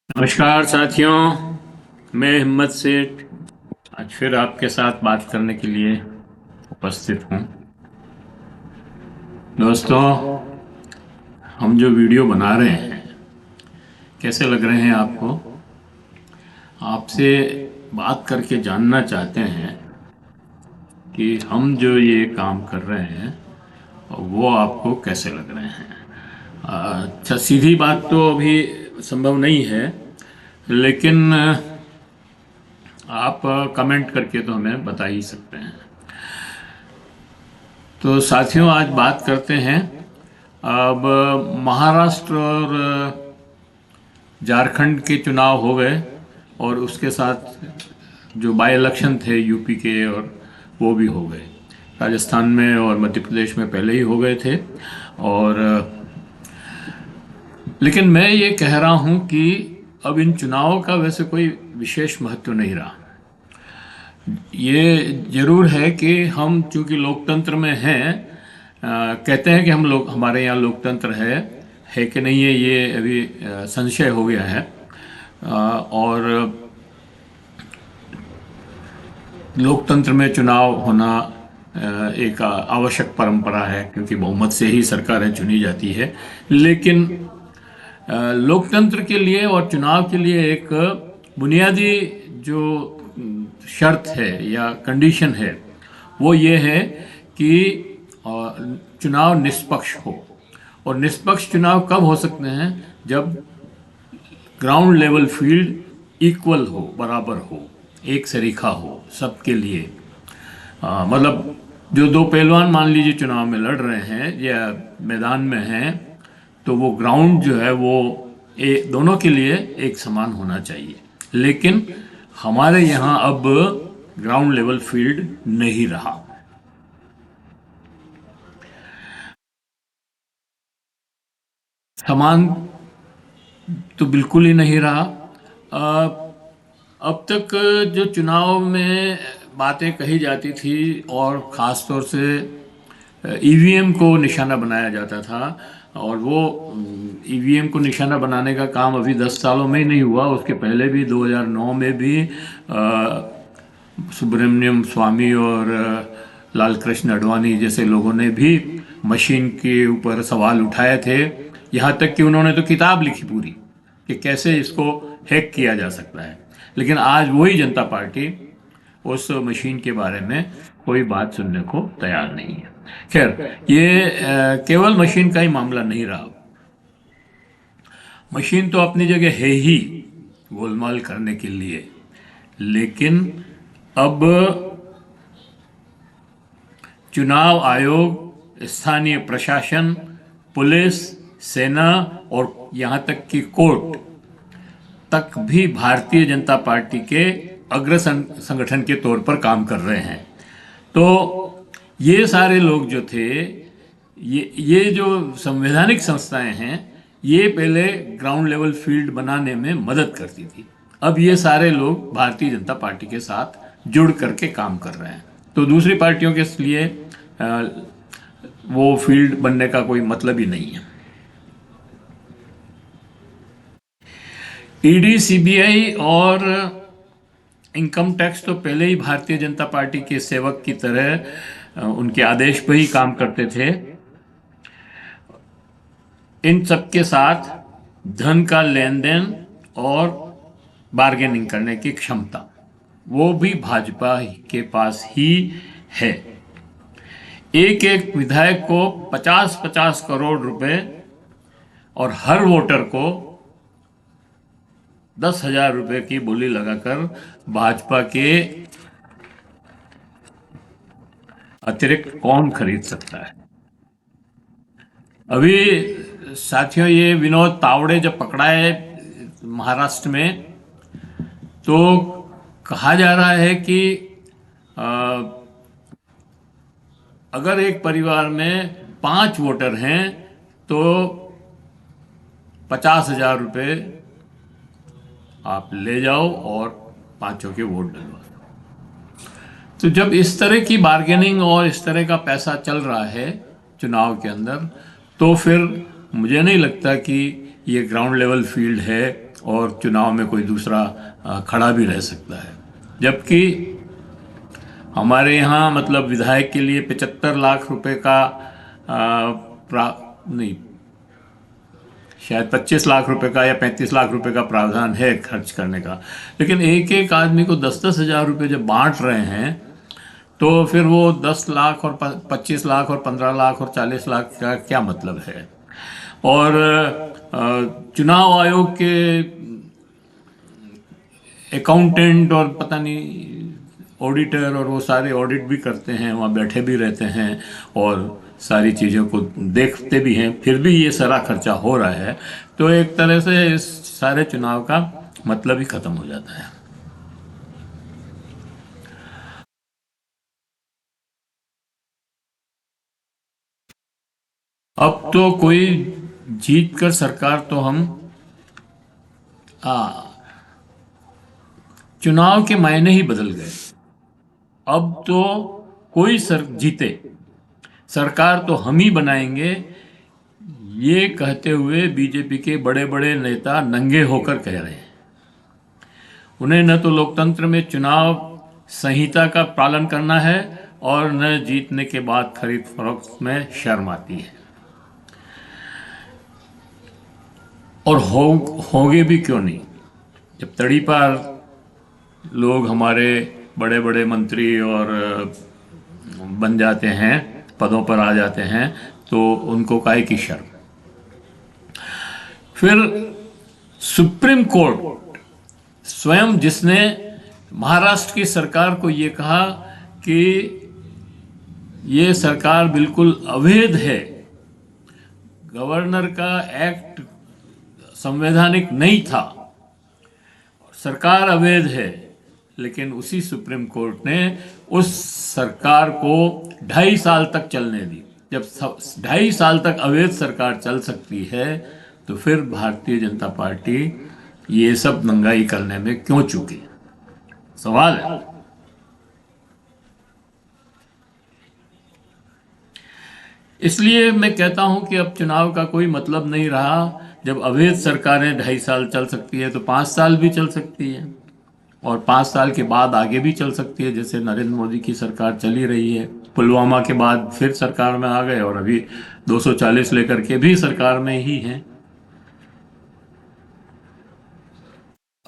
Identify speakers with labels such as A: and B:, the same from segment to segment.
A: नमस्कार साथियों, मैं हिम्मत सेठ आज फिर आपके साथ बात करने के लिए उपस्थित हूँ। दोस्तों, हम जो वीडियो बना रहे हैं कैसे लग रहे हैं आपको? आपसे बात करके जानना चाहते हैं कि हम जो ये काम कर रहे हैं वो आपको कैसे लग रहे हैं। अच्छा, सीधी बात तो अभी संभव नहीं है, लेकिन आप कमेंट करके तो हमें बता ही सकते हैं। तो साथियों, आज बात करते हैं। अब महाराष्ट्र और झारखंड के चुनाव हो गए और उसके साथ जो बाई इलेक्शन थे यूपी के, और वो भी हो गए। राजस्थान में और मध्य प्रदेश में पहले ही हो गए थे। और लेकिन मैं ये कह रहा हूँ कि अब इन चुनावों का वैसे कोई विशेष महत्व नहीं रहा। ये जरूर है कि हम चूंकि लोकतंत्र में हैं, कहते हैं कि हम लोग, हमारे यहाँ लोकतंत्र है कि नहीं है, ये अभी संशय हो गया है। और लोकतंत्र में चुनाव होना एक आवश्यक परंपरा है, क्योंकि बहुमत से ही सरकारें चुनी जाती है। लेकिन लोकतंत्र के लिए और चुनाव के लिए एक बुनियादी जो शर्त है या कंडीशन है, वो ये है कि चुनाव निष्पक्ष हो। और निष्पक्ष चुनाव कब हो सकते हैं? जब ग्राउंड लेवल फील्ड इक्वल हो, बराबर हो, एक सरीखा हो सबके लिए। मतलब जो दो पहलवान मान लीजिए चुनाव में लड़ रहे हैं या मैदान में हैं, तो वो ग्राउंड जो है वो दोनों के लिए एक समान होना चाहिए। लेकिन हमारे यहाँ अब ग्राउंड लेवल फील्ड नहीं रहा। समान तो बिल्कुल ही नहीं रहा। अब तक जो चुनाव में बातें कही जाती थी, और ख़ास तौर से ईवीएम को निशाना बनाया जाता था, और वो ईवीएम को निशाना बनाने का काम अभी 10 सालों में ही नहीं हुआ, उसके पहले भी 2009 में भी सुब्रमण्यम स्वामी और लाल कृष्ण आडवाणी जैसे लोगों ने भी मशीन के ऊपर सवाल उठाए थे। यहाँ तक कि उन्होंने तो किताब लिखी पूरी कि कैसे इसको हैक किया जा सकता है। लेकिन आज वही जनता पार्टी उस मशीन के बारे में कोई बात सुनने को तैयार नहीं है। खैर, ये केवल मशीन का ही मामला नहीं रहा। मशीन तो अपनी जगह है ही गोलमाल करने के लिए, लेकिन अब चुनाव आयोग, स्थानीय प्रशासन, पुलिस, सेना और यहाँ तक कि कोर्ट तक भी भारतीय जनता पार्टी के अग्र संगठन के तौर पर काम कर रहे हैं। तो ये सारे लोग जो थे, ये जो संवैधानिक संस्थाएं हैं, ये पहले ग्राउंड लेवल फील्ड बनाने में मदद करती थी। अब ये सारे लोग भारतीय जनता पार्टी के साथ जुड़ करके काम कर रहे हैं। तो दूसरी पार्टियों के लिए वो फील्ड बनने का कोई मतलब ही नहीं है। ईडी, सीबीआई और इनकम टैक्स तो पहले ही भारतीय जनता पार्टी के सेवक की तरह उनके आदेश पर ही काम करते थे। इन सब के साथ धन का लेन देन और बार्गेनिंग करने की क्षमता वो भी भाजपा के पास ही है। एक एक विधायक को 50-50 करोड़ रुपए और हर वोटर को 10,000 रुपए की बोली लगाकर भाजपा के अतिरिक्त कौन खरीद सकता है? अभी साथियों, ये विनोद तावड़े जब पकड़ा है महाराष्ट्र में, तो कहा जा रहा है कि अगर एक परिवार में 5 वोटर हैं तो 50,000 रुपये आप ले जाओ और पांचों के वोट डलवा दो। तो जब इस तरह की बार्गेनिंग और इस तरह का पैसा चल रहा है चुनाव के अंदर, तो फिर मुझे नहीं लगता कि ये ग्राउंड लेवल फील्ड है और चुनाव में कोई दूसरा खड़ा भी रह सकता है। जबकि हमारे यहाँ मतलब विधायक के लिए 75 लाख रुपए का नहीं, शायद 25 लाख रुपए का या 35 लाख रुपए का प्रावधान है खर्च करने का, लेकिन एक एक आदमी को 10-10 हजार रुपये जब बांट रहे हैं तो फिर वो 10 लाख और 25 लाख और 15 लाख और 40 लाख का क्या मतलब है। और चुनाव आयोग के अकाउंटेंट और पता नहीं ऑडिटर और वो सारे ऑडिट भी करते हैं, वहाँ बैठे भी रहते हैं और सारी चीज़ों को देखते भी हैं, फिर भी ये सारा खर्चा हो रहा है, तो एक तरह से इस सारे चुनाव का मतलब ही खत्म हो जाता है। अब तो कोई जीत कर सरकार तो हम चुनाव के मायने ही बदल गए। अब तो कोई जीते सरकार तो हम ही बनाएंगे, ये कहते हुए बीजेपी के बड़े बड़े नेता नंगे होकर कह रहे हैं। उन्हें न तो लोकतंत्र में चुनाव संहिता का पालन करना है और न जीतने के बाद खरीद फरोख्त में शर्म आती है। और होंगे भी क्यों नहीं, जब तड़ी पार लोग हमारे बड़े बड़े मंत्री और बन जाते हैं, पदों पर आ जाते हैं, तो उनको काहे की शर्म। फिर सुप्रीम कोर्ट स्वयं, जिसने महाराष्ट्र की सरकार को ये कहा कि ये सरकार बिल्कुल अवैध है, गवर्नर का एक्ट संवैधानिक नहीं था, सरकार अवैध है, लेकिन उसी सुप्रीम कोर्ट ने उस सरकार को 2.5 साल तक चलने दी। जब 2.5 साल तक अवैध सरकार चल सकती है तो फिर भारतीय जनता पार्टी ये सब दंगाई करने में क्यों चूकी, सवाल है। इसलिए मैं कहता हूं कि अब चुनाव का कोई मतलब नहीं रहा। जब अवैध सरकारें 2.5 साल चल सकती है तो 5 साल भी चल सकती है, और 5 साल के बाद आगे भी चल सकती है, जैसे नरेंद्र मोदी की सरकार चली रही है। पुलवामा के बाद फिर सरकार में आ गए और अभी 240 लेकर के भी सरकार में ही हैं।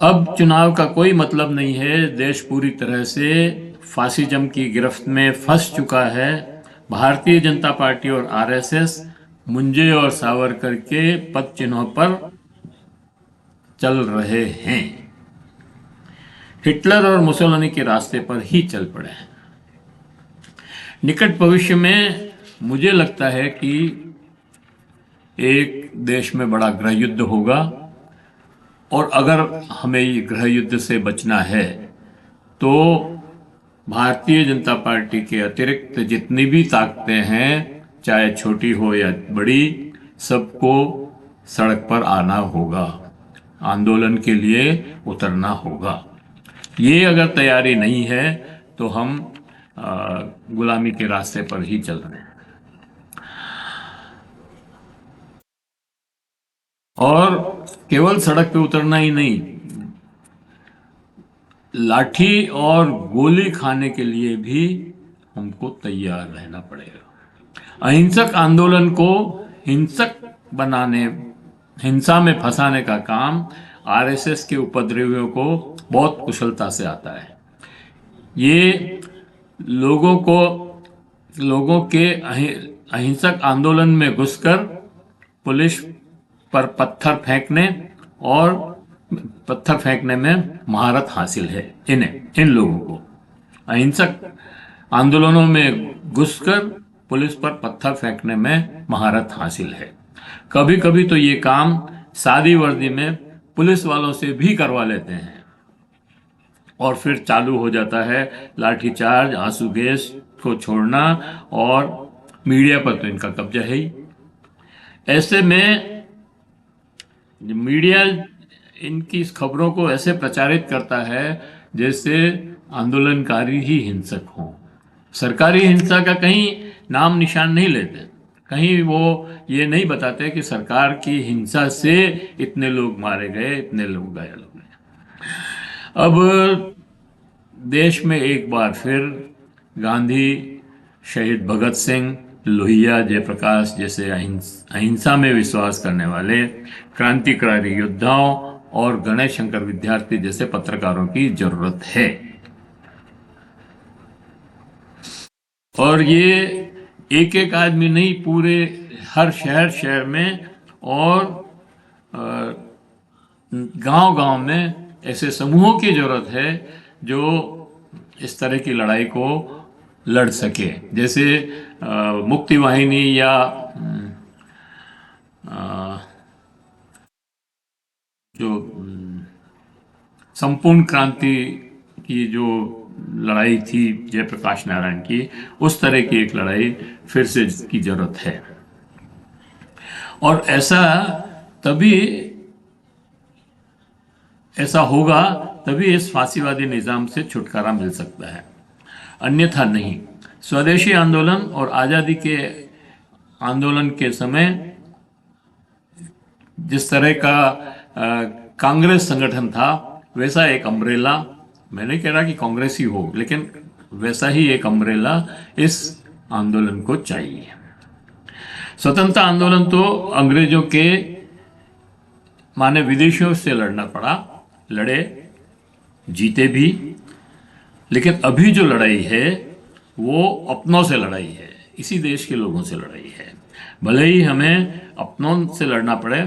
A: अब चुनाव का कोई मतलब नहीं है। देश पूरी तरह से फासिज्म की गिरफ्त में फंस चुका है। भारतीय जनता पार्टी और आरएसएस मुंजे और सावरकर के पद चिन्हों पर चल रहे हैं, हिटलर और मुसोलिनी के रास्ते पर ही चल पड़े हैं। निकट भविष्य में मुझे लगता है कि एक देश में बड़ा गृह युद्ध होगा, और अगर हमें ये गृह युद्ध से बचना है तो भारतीय जनता पार्टी के अतिरिक्त जितनी भी ताकतें हैं, चाहे छोटी हो या बड़ी, सबको सड़क पर आना होगा, आंदोलन के लिए उतरना होगा। ये अगर तैयारी नहीं है तो हम गुलामी के रास्ते पर ही चल रहे हैं। और केवल सड़क पे उतरना ही नहीं, लाठी और गोली खाने के लिए भी हमको तैयार रहना पड़ेगा। अहिंसक आंदोलन को हिंसक बनाने, हिंसा में फंसाने का काम आरएसएस के उपद्रवियों को बहुत कुशलता से आता है। ये लोगों के अहिंसक आंदोलन में घुसकर पुलिस पर पत्थर फेंकने में महारत हासिल है इन लोगों को। अहिंसक आंदोलनों में घुसकर पुलिस पर पत्थर फेंकने में महारत हासिल है। कभी कभी तो ये काम सादी वर्दी में पुलिस वालों से भी करवा लेते हैं, और फिर चालू हो जाता है लाठीचार्ज, आंसू गैस को छोड़ना, और मीडिया पर तो इनका कब्जा है ही। ऐसे में मीडिया इनकी इस खबरों को ऐसे प्रचारित करता है जैसे आंदोलनकारी ही हिंसक हों। सरकारी हिंसा का कहीं नाम निशान नहीं लेते। कहीं वो ये नहीं बताते कि सरकार की हिंसा से इतने लोग मारे गए, इतने लोग घायल हो गए। अब देश में एक बार फिर गांधी, शहीद भगत सिंह, लोहिया जयप्रकाश जैसे अहिंसा में विश्वास करने वाले क्रांतिकारी योद्धाओं और गणेश शंकर विद्यार्थी जैसे पत्रकारों की जरूरत है। और ये एक एक आदमी नहीं, पूरे हर शहर में और गांव में ऐसे समूहों की जरूरत है जो इस तरह की लड़ाई को लड़ सके। जैसे मुक्ति वाहिनी या जो संपूर्ण क्रांति की जो लड़ाई थी जयप्रकाश नारायण की, उस तरह की एक लड़ाई फिर से की जरूरत है। और ऐसा होगा तभी इस फांसीवादी निजाम से छुटकारा मिल सकता है, अन्यथा नहीं। स्वदेशी आंदोलन और आज़ादी के आंदोलन के समय जिस तरह का कांग्रेस संगठन था, वैसा एक अम्ब्रेला, मैं नहीं कह रहा कि कांग्रेस ही हो, लेकिन वैसा ही एक अम्ब्रेला इस आंदोलन को चाहिए। स्वतंत्रता आंदोलन तो अंग्रेजों के माने विदेशियों से लड़ना पड़ा, लड़े, जीते भी, लेकिन अभी जो लड़ाई है वो अपनों से लड़ाई है, इसी देश के लोगों से लड़ाई है। भले ही हमें अपनों से लड़ना पड़े,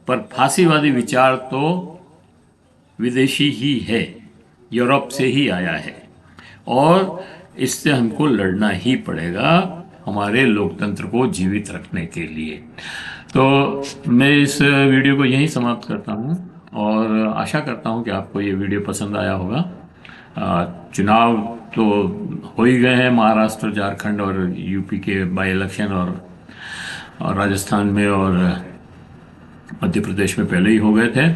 A: पर फांसीवादी विचार तो विदेशी ही है, यूरोप से ही आया है, और इससे हमको लड़ना ही पड़ेगा हमारे लोकतंत्र को जीवित रखने के लिए। तो मैं इस वीडियो को यहीं समाप्त करता हूँ और आशा करता हूँ कि आपको ये वीडियो पसंद आया होगा। चुनाव तो हो ही गए हैं, महाराष्ट्र, झारखंड और यूपी के बाई इलेक्शन, और राजस्थान में और मध्य प्रदेश में पहले ही हो गए थे।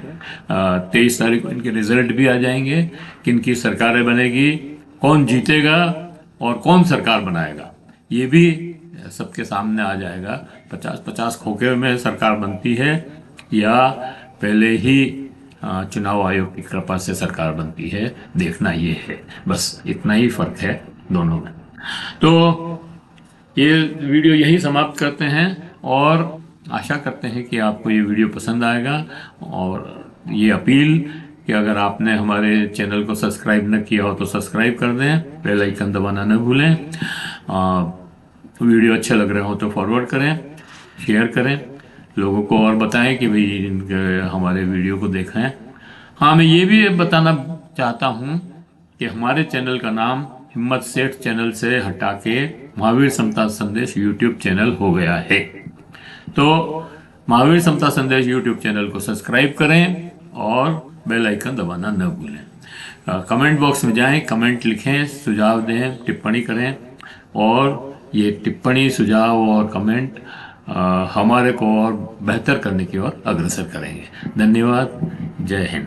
A: 23 तारीख को इनके रिजल्ट भी आ जाएंगे, किन की सरकारें बनेगी, कौन जीतेगा और कौन सरकार बनाएगा, ये भी सबके सामने आ जाएगा। 50-50 खोखे में सरकार बनती है या पहले ही चुनाव आयोग की कृपा से सरकार बनती है, देखना ये है। बस इतना ही फर्क है दोनों में। तो ये वीडियो यही समाप्त करते हैं और आशा करते हैं कि आपको ये वीडियो पसंद आएगा। और ये अपील कि अगर आपने हमारे चैनल को सब्सक्राइब न किया हो तो सब्सक्राइब कर दें, बेल आइकन दबाना न भूलें। वीडियो अच्छे लग रहे हो तो फॉरवर्ड करें, शेयर करें, लोगों को और बताएं कि भाई हमारे वीडियो को देखें। हाँ, मैं ये भी बताना चाहता हूँ कि हमारे चैनल का नाम हिम्मत सेठ चैनल से हटा के महावीर समता संदेश यूट्यूब चैनल हो गया है। तो महावीर समता संदेश यूट्यूब चैनल को सब्सक्राइब करें और बेल आइकन दबाना न भूलें। कमेंट बॉक्स में जाएं, कमेंट लिखें, सुझाव दें, टिप्पणी करें, और ये टिप्पणी, सुझाव और कमेंट हमारे को और बेहतर करने की ओर अग्रसर करेंगे। धन्यवाद। जय हिंद।